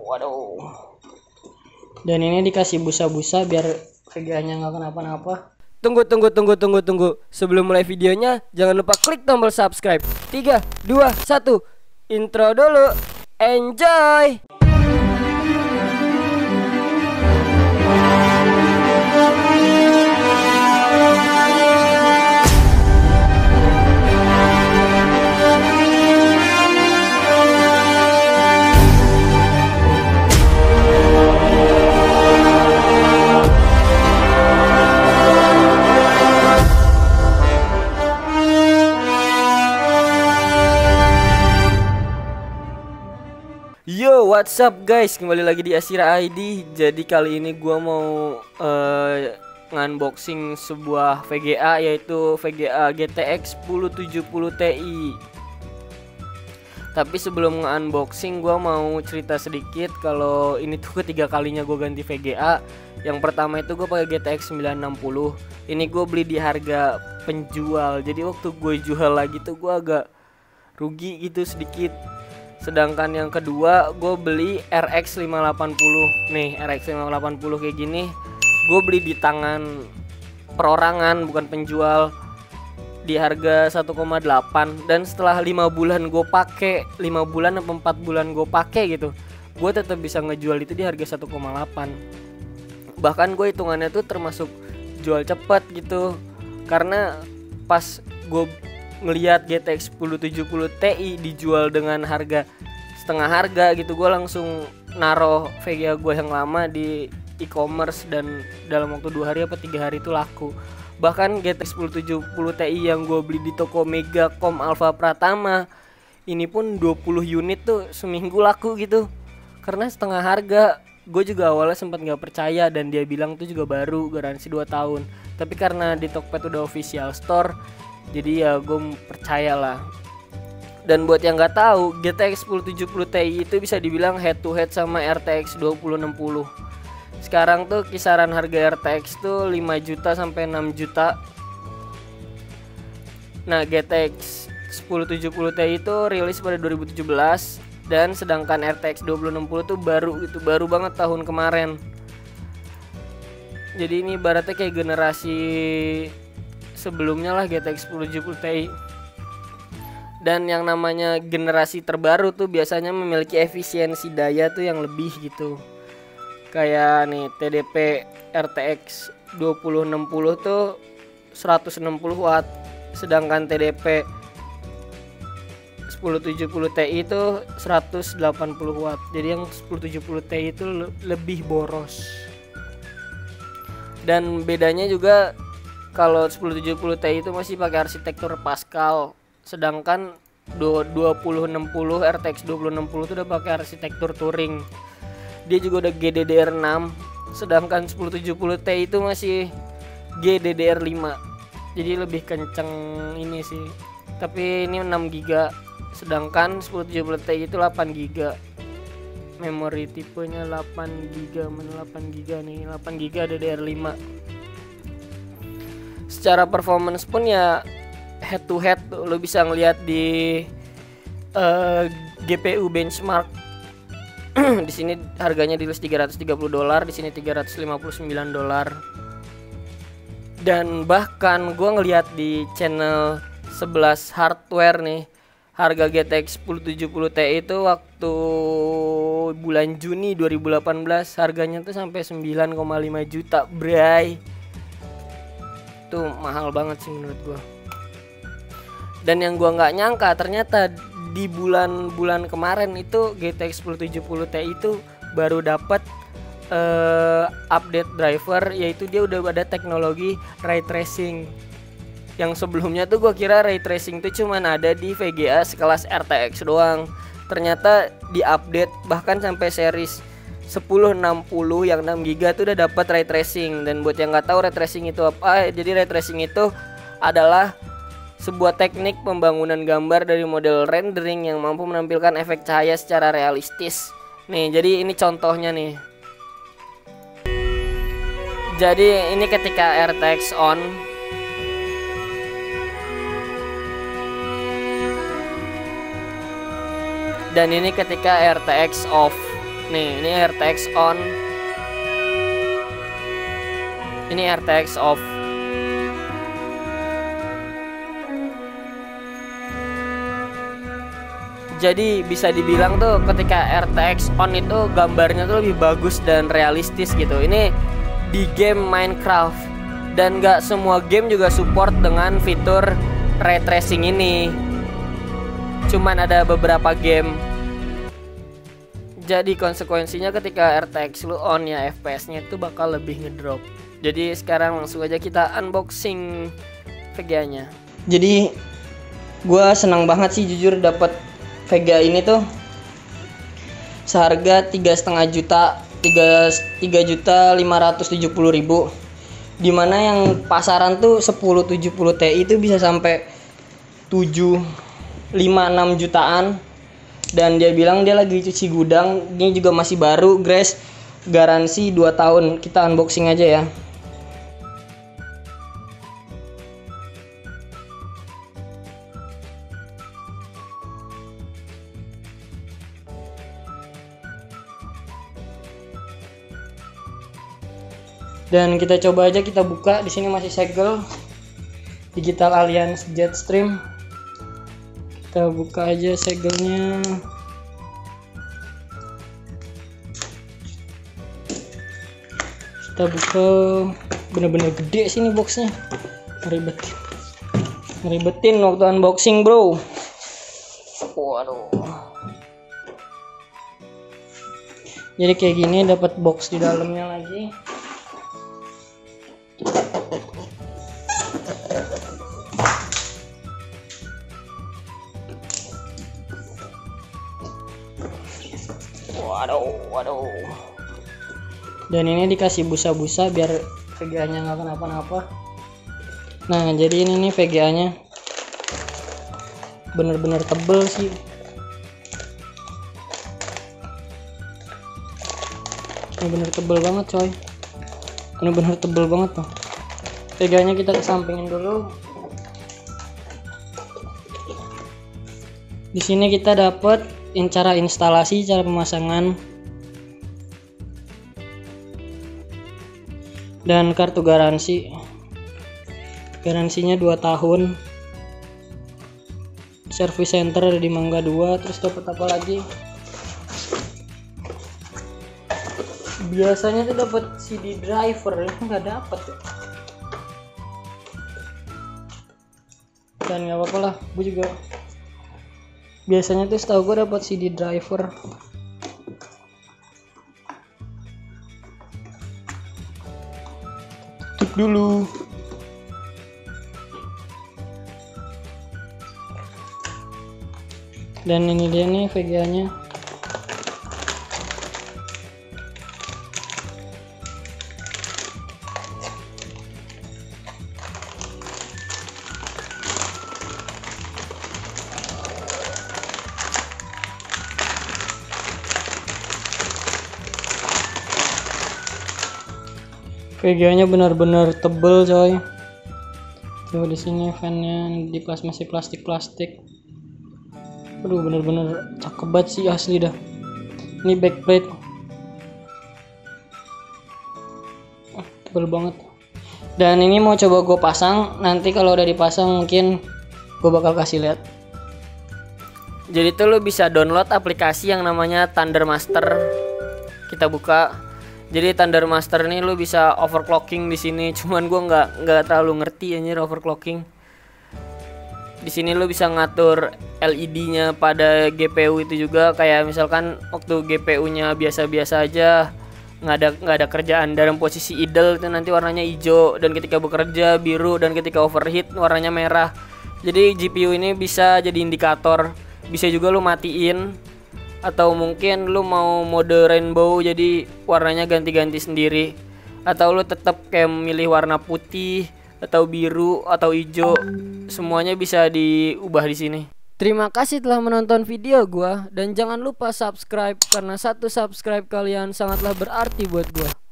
Waduh. Dan ini dikasih busa-busa biar VGA-nya nggak kenapa-napa. Tunggu. Sebelum mulai videonya, jangan lupa klik tombol subscribe. 3, 2, 1. Intro dulu. Enjoy. Yo, what's up guys? Kembali lagi di Asira ID. Jadi kali ini gua mau ngunboxing sebuah VGA, yaitu VGA GTX 1070 Ti. Tapi sebelum ngunboxing gua mau cerita sedikit kalau ini tuh ketiga kalinya gua ganti VGA. Yang pertama itu gua pakai GTX 960. Ini gua beli di harga penjual. Jadi waktu gue jual lagi tuh gua agak rugi gitu sedikit. Sedangkan yang kedua gue beli RX 580. Nih RX 580 kayak gini gue beli di tangan perorangan, bukan penjual, di harga 1,8. Dan setelah 5 bulan gue pakai, 5 bulan atau 4 bulan gue pakai gitu, gue tetap bisa ngejual itu di harga 1,8. Bahkan gue hitungannya tuh termasuk jual cepat gitu, karena pas gue ngelihat GTX 1070 Ti dijual dengan harga setengah harga gitu, gue langsung naruh VGA gue yang lama di e-commerce dan dalam waktu 2 hari apa 3 hari itu laku. Bahkan GTX 1070 Ti yang gue beli di toko Megacom Alfa Pratama ini pun 20 unit tuh seminggu laku gitu, karena setengah harga. Gue juga awalnya sempat nggak percaya dan dia bilang tuh juga baru, garansi 2 tahun. Tapi karena di Tokped udah official store, jadi ya gue percayalah. Dan buat yang nggak tahu, GTX 1070 Ti itu bisa dibilang head to head sama RTX 2060. Sekarang tuh kisaran harga RTX tuh 5 juta sampai 6 juta. Nah, GTX 1070 Ti itu rilis pada 2017, dan sedangkan RTX 2060 tuh baru banget tahun kemarin. Jadi ini ibaratnya kayak generasi sebelumnya lah GTX 1070 Ti. Dan yang namanya generasi terbaru tuh biasanya memiliki efisiensi daya tuh yang lebih gitu. Kayak nih TDP RTX 2060 tuh 160 watt, sedangkan TDP 1070 Ti itu 180 watt. Jadi yang 1070 Ti itu lebih boros. Dan bedanya juga, kalau 1070 Ti itu masih pakai arsitektur Pascal, sedangkan 2060 RTX 2060 itu udah pakai arsitektur Turing. Dia juga udah GDDR6, sedangkan 1070 Ti itu masih GDDR5. Jadi lebih kenceng ini sih. Tapi ini 6 GB, sedangkan 1070 Ti itu 8 GB. Memori tipenya 8 GB, mana 8 GB nih, 8 GB DDR5. Secara performance pun ya head to head tuh, lo bisa ngelihat di GPU benchmark. Di sini harganya di list $330, di sini $359. Dan bahkan gue ngelihat di channel 11 hardware nih, harga GTX 1070 Ti itu waktu bulan Juni 2018 harganya tuh sampai 9,5 juta, bray. Itu mahal banget sih menurut gue. Dan yang gua nggak nyangka, ternyata di bulan-bulan kemarin itu GTX 1070 Ti itu baru dapat update driver, yaitu dia udah ada teknologi ray tracing. Yang sebelumnya tuh gua kira ray tracing itu cuman ada di VGA sekelas RTX doang. Ternyata di update bahkan sampai series 1060 yang 6 GB tuh udah dapat ray tracing. Dan buat yang nggak tahu ray tracing itu apa, jadi ray tracing itu adalah sebuah teknik pembangunan gambar dari model rendering yang mampu menampilkan efek cahaya secara realistis. Nih, jadi ini contohnya nih. Jadi ini ketika RTX on, dan ini ketika RTX off. Nih, ini RTX on. Ini RTX off. Jadi bisa dibilang tuh ketika RTX on itu gambarnya tuh lebih bagus dan realistis gitu. Ini di game Minecraft, dan gak semua game juga support dengan fitur ray tracing ini. Cuman ada beberapa game. Jadi konsekuensinya ketika RTX lu on ya, FPS-nya itu bakal lebih ngedrop. Jadi sekarang langsung aja kita unboxing VGA-nya. Jadi gua senang banget sih jujur dapat VGA ini tuh seharga 3,5 juta, 3.570.000, dimana yang pasaran tuh 1070 Ti itu bisa sampai 7,56 jutaan. Dan dia bilang dia lagi cuci gudang, ini juga masih baru, guys, garansi 2 tahun. Kita unboxing aja ya. Dan kita coba aja, kita buka. Di sini masih segel, Digital Alliance Jetstream. Kita buka aja segelnya. Kita buka, bener-bener gede sih ini boxnya, ngeribetin waktu unboxing, bro. Waduh. Jadi kayak gini, dapat box di dalamnya lagi. Waduh. Dan ini dikasih busa-busa biar VGA-nya nggak kenapa-napa. Nah, jadi ini nih VGA-nya bener-bener tebel sih. Ini bener tebel banget, coy. Ini bener tebel banget tuh. VGA-nya kita kesampingin dulu. Di sini kita dapat cara instalasi, cara pemasangan, dan kartu garansi. Garansinya 2 tahun. Service center ada di Mangga 2. Terus dapat apa lagi? Biasanya tuh dapat CD driver, nggak dapat ya. Dan nggak apa-apa lah, gue juga biasanya tuh setahu gue dapat CD driver. Tutup dulu. Dan ini dia nih VGA-nya. VGA-nya benar-benar tebel, coy. Tuh di sini fan-nya di masih plastik. Aduh, bener-bener cakep banget sih asli dah. Ini backplate, tebel banget. Dan ini mau coba gue pasang. Nanti kalau udah dipasang mungkin gue bakal kasih lihat. Jadi tuh lo bisa download aplikasi yang namanya Thunder Master. Kita buka. Jadi Thunder Master ini lo bisa overclocking di sini. Cuman gue nggak terlalu ngerti anjir overclocking. Di sini lo bisa ngatur LED-nya pada GPU itu juga. Kayak misalkan waktu GPU-nya biasa-biasa aja, nggak ada kerjaan, dalam posisi idle itu nanti warnanya hijau, dan ketika bekerja biru, dan ketika overheat warnanya merah. Jadi GPU ini bisa jadi indikator. Bisa juga lo matiin, atau mungkin lu mau mode rainbow jadi warnanya ganti-ganti sendiri, atau lu tetap kayak memilih warna putih atau biru atau hijau, semuanya bisa diubah di sini. Terima kasih telah menonton video gua, dan jangan lupa subscribe karena satu subscribe kalian sangatlah berarti buat gua.